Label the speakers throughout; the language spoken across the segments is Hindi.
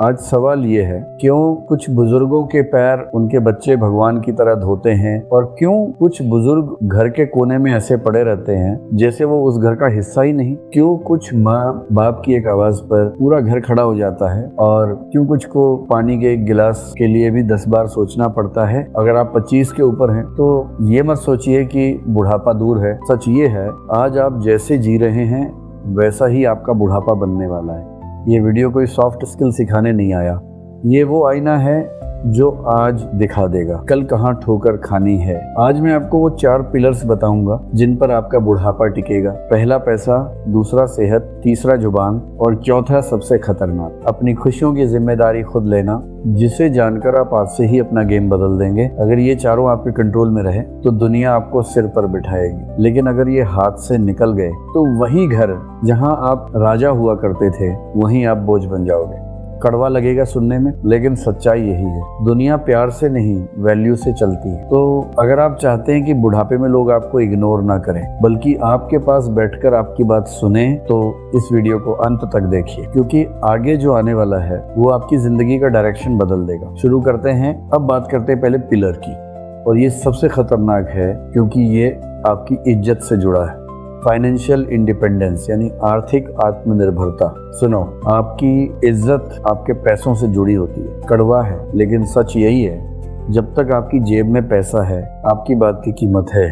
Speaker 1: आज सवाल ये है, क्यों कुछ बुजुर्गों के पैर उनके बच्चे भगवान की तरह धोते हैं और क्यों कुछ बुजुर्ग घर के कोने में ऐसे पड़े रहते हैं जैसे वो उस घर का हिस्सा ही नहीं। क्यों कुछ माँ बाप की एक आवाज पर पूरा घर खड़ा हो जाता है और क्यों कुछ को पानी के एक गिलास के लिए भी 10 बार सोचना पड़ता है। अगर आप 25 के ऊपर हैं तो ये मत सोचिए कि बुढ़ापा दूर है। सच ये है, आज आप जैसे जी रहे हैं वैसा ही आपका बुढ़ापा बनने वाला है। ये वीडियो कोई सॉफ्ट स्किल सिखाने नहीं आया, ये वो आईना है जो आज दिखा देगा कल कहाँ ठोकर खानी है। आज मैं आपको वो 4 पिलर्स बताऊंगा जिन पर आपका बुढ़ापा टिकेगा। पहला पैसा, दूसरा सेहत, तीसरा जुबान और चौथा सबसे खतरनाक अपनी खुशियों की जिम्मेदारी खुद लेना, जिसे जानकर आप आज से ही अपना गेम बदल देंगे। अगर ये चारों आपके कंट्रोल में रहे तो दुनिया आपको सिर पर बिठाएगी, लेकिन अगर ये हाथ से निकल गए तो वही घर जहाँ आप राजा हुआ करते थे वहीं आप बोझ बन जाओगे। कड़वा लगेगा सुनने में, लेकिन सच्चाई यही है। दुनिया प्यार से नहीं वैल्यू से चलती है। तो अगर आप चाहते हैं कि बुढ़ापे में लोग आपको इग्नोर ना करें बल्कि आपके पास बैठकर आपकी बात सुने, तो इस वीडियो को अंत तक देखिए, क्योंकि आगे जो आने वाला है वो आपकी जिंदगी का डायरेक्शन बदल देगा। शुरू करते हैं। अब बात करते हैं पहले पिलर की, और ये सबसे खतरनाक है क्योंकि ये आपकी इज्जत से जुड़ा है। फाइनेंशियल इंडिपेंडेंस यानी आर्थिक आत्मनिर्भरता। सुनो, आपकी इज्जत आपके पैसों से जुड़ी होती है। कड़वा है लेकिन सच यही है, जब तक आपकी जेब में पैसा है आपकी बात की कीमत है,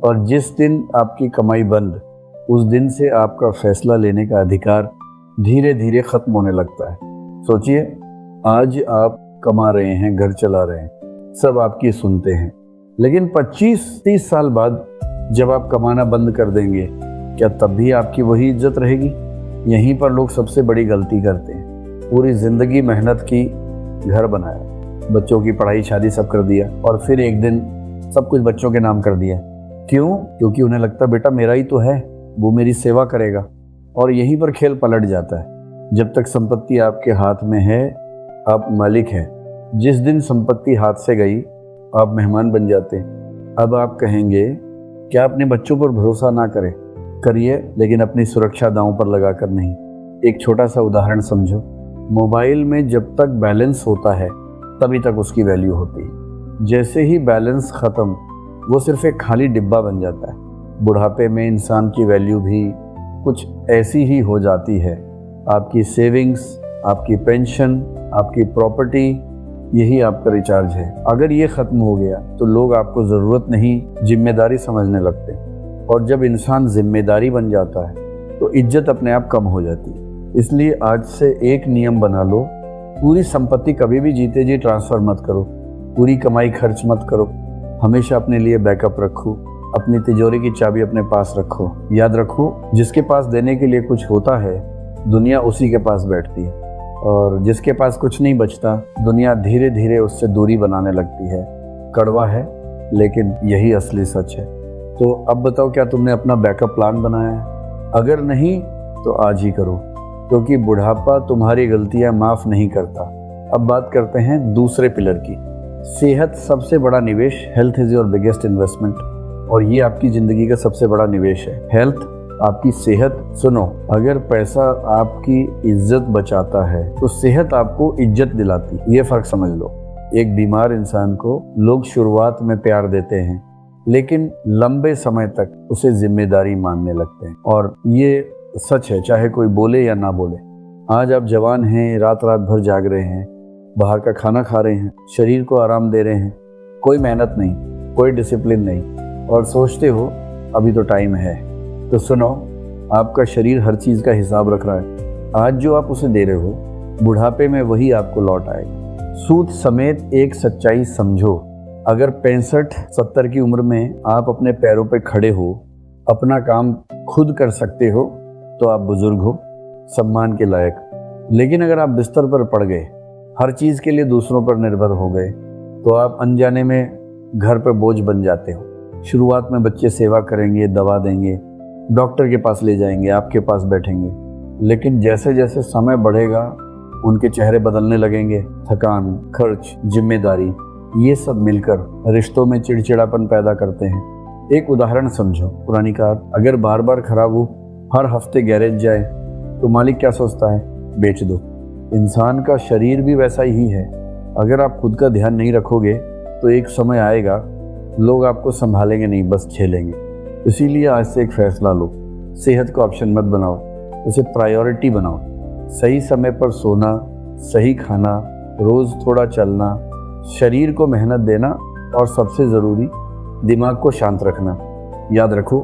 Speaker 1: और जिस दिन आपकी कमाई बंद, उस दिन से आपका फैसला लेने का अधिकार धीरे धीरे खत्म होने लगता है। सोचिए, आज आप कमा रहे हैं, घर चला रहे हैं, सब आपकी सुनते हैं, लेकिन 25-30 साल बाद जब आप कमाना बंद कर देंगे, क्या तब भी आपकी वही इज्जत रहेगी? यहीं पर लोग सबसे बड़ी गलती करते हैं। पूरी जिंदगी मेहनत की, घर बनाया, बच्चों की पढ़ाई शादी सब कर दिया, और फिर एक दिन सब कुछ बच्चों के नाम कर दिया। क्यों? क्योंकि उन्हें लगता बेटा मेरा ही तो है, वो मेरी सेवा करेगा, और यहीं पर खेल पलट जाता है। जब तक संपत्ति आपके हाथ में है आप मालिक हैं, जिस दिन संपत्ति हाथ से गई आप मेहमान बन जाते हैं। अब आप कहेंगे क्या अपने बच्चों पर भरोसा ना करें? करिए, लेकिन अपनी सुरक्षा दांव पर लगाकर नहीं। एक छोटा सा उदाहरण समझो। मोबाइल में जब तक बैलेंस होता है तभी तक उसकी वैल्यू होती है। जैसे ही बैलेंस खत्म वो सिर्फ एक खाली डिब्बा बन जाता है। बुढ़ापे में इंसान की वैल्यू भी कुछ ऐसी ही हो जाती है। आपकी सेविंग्स, आपकी पेंशन, आपकी प्रॉपर्टी, यही आपका रिचार्ज है। अगर ये खत्म हो गया तो लोग आपको ज़रूरत नहीं जिम्मेदारी समझने लगते, और जब इंसान जिम्मेदारी बन जाता है तो इज्जत अपने आप कम हो जाती है। इसलिए आज से एक नियम बना लो, पूरी संपत्ति कभी भी जीते जी ट्रांसफ़र मत करो, पूरी कमाई खर्च मत करो, हमेशा अपने लिए बैकअप रखो, अपनी तिजोरी की चाबी अपने पास रखो। याद रखो, जिसके पास देने के लिए कुछ होता है दुनिया उसी के पास बैठती है, और जिसके पास कुछ नहीं बचता दुनिया धीरे धीरे उससे दूरी बनाने लगती है। कड़वा है लेकिन यही असली सच है। तो अब बताओ, क्या तुमने अपना बैकअप प्लान बनाया है? अगर नहीं तो आज ही करो, क्योंकि बुढ़ापा तुम्हारी गलतियां माफ़ नहीं करता। अब बात करते हैं दूसरे पिलर की। सेहत सबसे बड़ा निवेश। Health is your biggest investment, और ये आपकी ज़िंदगी का सबसे बड़ा निवेश है। हेल्थ, आपकी सेहत। सुनो, अगर पैसा आपकी इज्जत बचाता है तो सेहत आपको इज्जत दिलाती है। ये फर्क समझ लो। एक बीमार इंसान को लोग शुरुआत में प्यार देते हैं, लेकिन लंबे समय तक उसे जिम्मेदारी मानने लगते हैं, और ये सच है चाहे कोई बोले या ना बोले। आज आप जवान हैं, रात रात भर जाग रहे हैं, बाहर का खाना खा रहे हैं, शरीर को आराम दे रहे हैं, कोई मेहनत नहीं, कोई डिसिप्लिन नहीं, और सोचते हो अभी तो टाइम है। तो सुनो, आपका शरीर हर चीज़ का हिसाब रख रहा है। आज जो आप उसे दे रहे हो, बुढ़ापे में वही आपको लौट आएगा। सूद समेत एक सच्चाई समझो, अगर 65-70 की उम्र में आप अपने पैरों पे खड़े हो, अपना काम खुद कर सकते हो, तो आप बुजुर्ग हो, सम्मान के लायक। लेकिन अगर आप बिस्तर पर पड़ गए, हर चीज़ के लिए दूसरों पर निर्भर हो गए, तो आप अनजाने में घर पर बोझ बन जाते हो। शुरुआत में बच्चे सेवा करेंगे, दवा देंगे, डॉक्टर के पास ले जाएंगे, आपके पास बैठेंगे, लेकिन जैसे जैसे समय बढ़ेगा उनके चेहरे बदलने लगेंगे। थकान, खर्च, जिम्मेदारी, ये सब मिलकर रिश्तों में चिड़चिड़ापन पैदा करते हैं। एक उदाहरण समझो, पुरानी कार अगर बार बार खराब हो, हर हफ्ते गैरेज जाए, तो मालिक क्या सोचता है? बेच दो। इंसान का शरीर भी वैसा ही है। अगर आप खुद का ध्यान नहीं रखोगे तो एक समय आएगा लोग आपको संभालेंगे नहीं, बस झेलेंगे। इसीलिए आज से एक फैसला लो, सेहत को ऑप्शन मत बनाओ, उसे प्रायोरिटी बनाओ। सही समय पर सोना, सही खाना, रोज़ थोड़ा चलना, शरीर को मेहनत देना और सबसे ज़रूरी दिमाग को शांत रखना। याद रखो,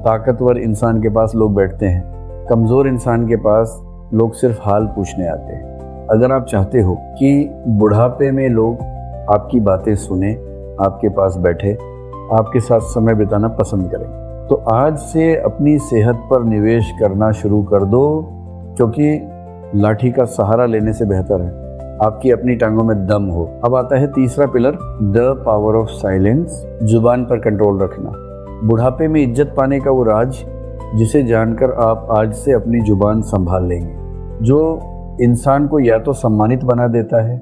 Speaker 1: ताकतवर इंसान के पास लोग बैठते हैं, कमज़ोर इंसान के पास लोग सिर्फ हाल पूछने आते हैं। अगर आप चाहते हो कि बुढ़ापे में लोग आपकी बातें सुने, आपके पास बैठे, आपके साथ समय बिताना पसंद करें, तो आज से अपनी सेहत पर निवेश करना शुरू कर दो, क्योंकि लाठी का सहारा लेने से बेहतर है आपकी अपनी टांगों में दम हो। अब आता है तीसरा pillar, the power of silence, जुबान पर कंट्रोल रखना। बुढ़ापे में इज्जत पाने का वो राज जिसे जानकर आप आज से अपनी जुबान संभाल लेंगे, जो इंसान को या तो सम्मानित बना देता है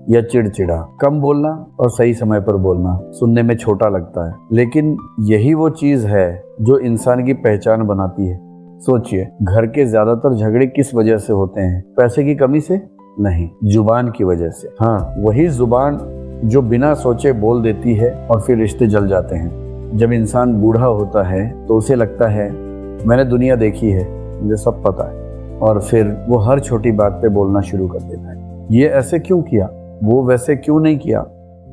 Speaker 1: या चिड़चिड़ा। कम बोलना और सही समय पर बोलना सुनने में छोटा लगता है, लेकिन यही वो चीज है जो इंसान की पहचान बनाती है। सोचिए, घर के ज्यादातर झगड़े किस वजह से होते हैं? पैसे की कमी से नहीं, जुबान की वजह से। हाँ, वही जुबान जो बिना सोचे बोल देती है और फिर रिश्ते जल जाते हैं। जब इंसान बूढ़ा होता है तो उसे लगता है मैंने दुनिया देखी है, मुझे सब पता है, और फिर वो हर छोटी बात पे बोलना शुरू कर देता है। ये ऐसे क्यों किया, वो वैसे क्यों नहीं किया,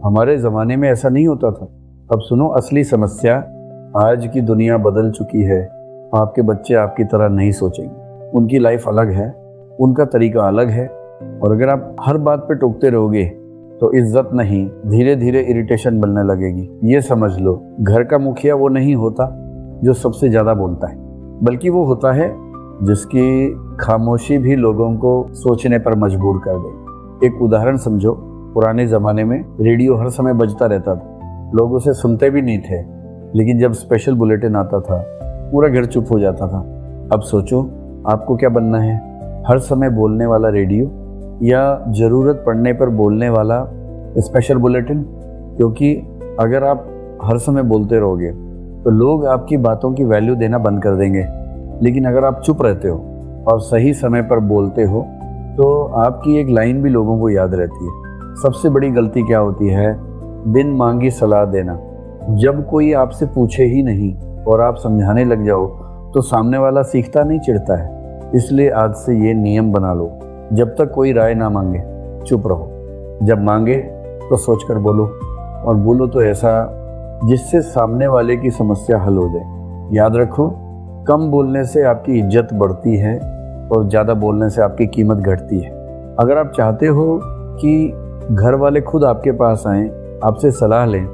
Speaker 1: हमारे ज़माने में ऐसा नहीं होता था। अब सुनो असली समस्या, आज की दुनिया बदल चुकी है। आपके बच्चे आपकी तरह नहीं सोचेंगे, उनकी लाइफ अलग है, उनका तरीका अलग है, और अगर आप हर बात पे टोकते रहोगे तो इज्जत नहीं, धीरे धीरे इरिटेशन बनने लगेगी। ये समझ लो, घर का मुखिया वो नहीं होता जो सबसे ज़्यादा बोलता है, बल्कि वो होता है जिसकी खामोशी भी लोगों को सोचने पर मजबूर कर दे। एक उदाहरण समझो, पुराने ज़माने में रेडियो हर समय बजता रहता था, लोग उसे सुनते भी नहीं थे, लेकिन जब स्पेशल बुलेटिन आता था पूरा घर चुप हो जाता था। अब सोचो आपको क्या बनना है, हर समय बोलने वाला रेडियो या ज़रूरत पड़ने पर बोलने वाला स्पेशल बुलेटिन? क्योंकि अगर आप हर समय बोलते रहोगे तो लोग आपकी बातों की वैल्यू देना बंद कर देंगे, लेकिन अगर आप चुप रहते हो और सही समय पर बोलते हो तो आपकी एक लाइन भी लोगों को याद रहती है। सबसे बड़ी गलती क्या होती है? बिन मांगी सलाह देना। जब कोई आपसे पूछे ही नहीं और आप समझाने लग जाओ तो सामने वाला सीखता नहीं, चिढ़ता है। इसलिए आज से ये नियम बना लो, जब तक कोई राय ना मांगे चुप रहो, जब मांगे तो सोचकर बोलो, और बोलो तो ऐसा जिससे सामने वाले की समस्या हल हो जाए। याद रखो, कम बोलने से आपकी इज्जत बढ़ती है और ज़्यादा बोलने से आपकी कीमत घटती है। अगर आप चाहते हो कि घर वाले खुद आपके पास आएं, आपसे सलाह लें,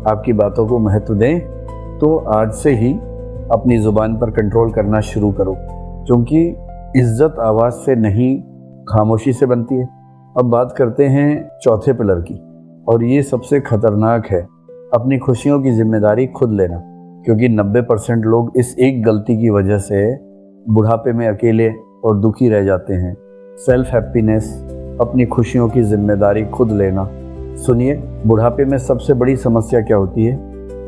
Speaker 1: आपकी बातों को महत्व दें, तो आज से ही अपनी ज़ुबान पर कंट्रोल करना शुरू करो, क्योंकि इज्जत आवाज़ से नहीं, खामोशी से बनती है। अब बात करते हैं चौथे पिलर की, और ये सबसे खतरनाक है, अपनी खुशियों की जिम्मेदारी खुद लेना। क्योंकि 90% लोग इस एक गलती की वजह से बुढ़ापे में अकेले और दुखी रह जाते हैं। सेल्फ हैप्पीनेस, अपनी खुशियों की जिम्मेदारी खुद लेना। सुनिए, बुढ़ापे में सबसे बड़ी समस्या क्या होती है?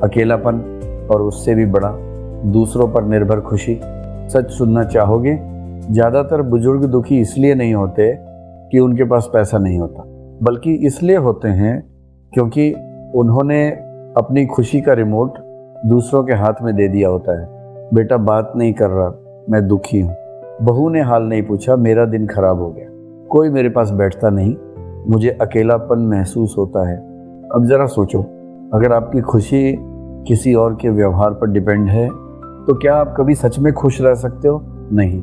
Speaker 1: अकेलापन, और उससे भी बड़ा दूसरों पर निर्भर खुशी। सच सुनना चाहोगे, ज़्यादातर बुजुर्ग दुखी इसलिए नहीं होते कि उनके पास पैसा नहीं होता, बल्कि इसलिए होते हैं क्योंकि उन्होंने अपनी खुशी का रिमोट दूसरों के हाथ में दे दिया होता है। बेटा बात नहीं कर रहा, मैं दुखी हूँ। बहू ने हाल नहीं पूछा, मेरा दिन खराब हो गया। कोई मेरे पास बैठता नहीं, मुझे अकेलापन महसूस होता है। अब ज़रा सोचो, अगर आपकी खुशी किसी और के व्यवहार पर डिपेंड है तो क्या आप कभी सच में खुश रह सकते हो? नहीं।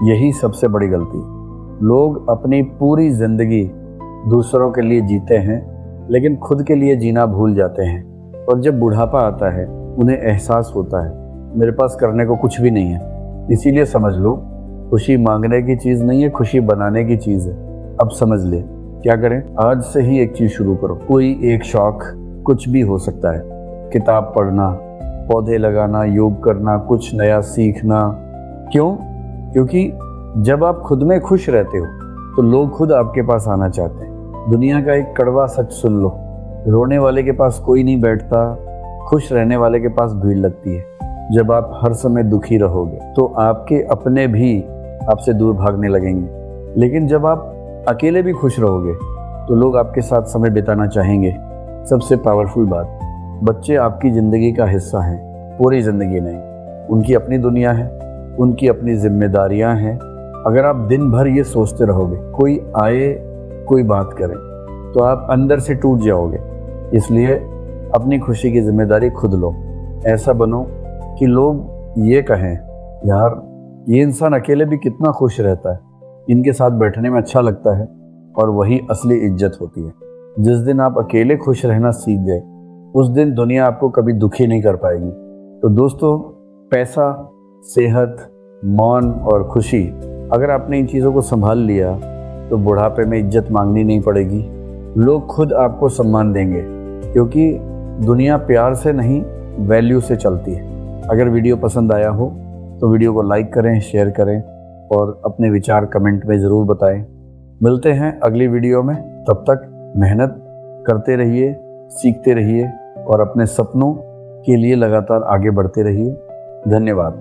Speaker 1: यही सबसे बड़ी गलती। लोग अपनी पूरी जिंदगी दूसरों के लिए जीते हैं, लेकिन खुद के लिए जीना भूल जाते हैं। और जब बुढ़ापा आता है उन्हें एहसास होता है मेरे पास करने को कुछ भी नहीं है। इसीलिए समझ लो, खुशी मांगने की चीज़ नहीं है, खुशी बनाने की चीज़ है। अब समझ ले, क्या करें? आज से ही एक चीज़ शुरू करो। कोई एक शौक, कुछ भी हो सकता है, किताब पढ़ना, पौधे लगाना, योग करना, कुछ नया सीखना। क्यों? क्योंकि जब आप खुद में खुश रहते हो तो लोग खुद आपके पास आना चाहते हैं। दुनिया का एक कड़वा सच सुन लो, रोने वाले के पास कोई नहीं बैठता, खुश रहने वाले के पास भीड़ लगती है। जब आप हर समय दुखी रहोगे तो आपके अपने भी आपसे दूर भागने लगेंगे, लेकिन जब आप अकेले भी खुश रहोगे तो लोग आपके साथ समय बिताना चाहेंगे। सबसे पावरफुल बात, बच्चे आपकी ज़िंदगी का हिस्सा हैं, पूरी ज़िंदगी नहीं। उनकी अपनी दुनिया है, उनकी अपनी जिम्मेदारियां हैं। अगर आप दिन भर ये सोचते रहोगे कोई आए कोई बात करे तो आप अंदर से टूट जाओगे। इसलिए अपनी खुशी की जिम्मेदारी खुद लो। ऐसा बनो कि लोग ये कहें, यार ये इंसान अकेले भी कितना खुश रहता है, इनके साथ बैठने में अच्छा लगता है। और वही असली इज्जत होती है। जिस दिन आप अकेले खुश रहना सीख गए उस दिन दुनिया आपको कभी दुखी नहीं कर पाएगी। तो दोस्तों, पैसा, सेहत, मौन और खुशी, अगर आपने इन चीज़ों को संभाल लिया तो बुढ़ापे में इज्जत मांगनी नहीं पड़ेगी। लोग खुद आपको सम्मान देंगे, क्योंकि दुनिया प्यार से नहीं वैल्यू से चलती है। अगर वीडियो पसंद आया हो तो वीडियो को लाइक करें, शेयर करें और अपने विचार कमेंट में ज़रूर बताएं। मिलते हैं अगली वीडियो में। तब तक मेहनत करते रहिए, सीखते रहिए और अपने सपनों के लिए लगातार आगे बढ़ते रहिए। धन्यवाद।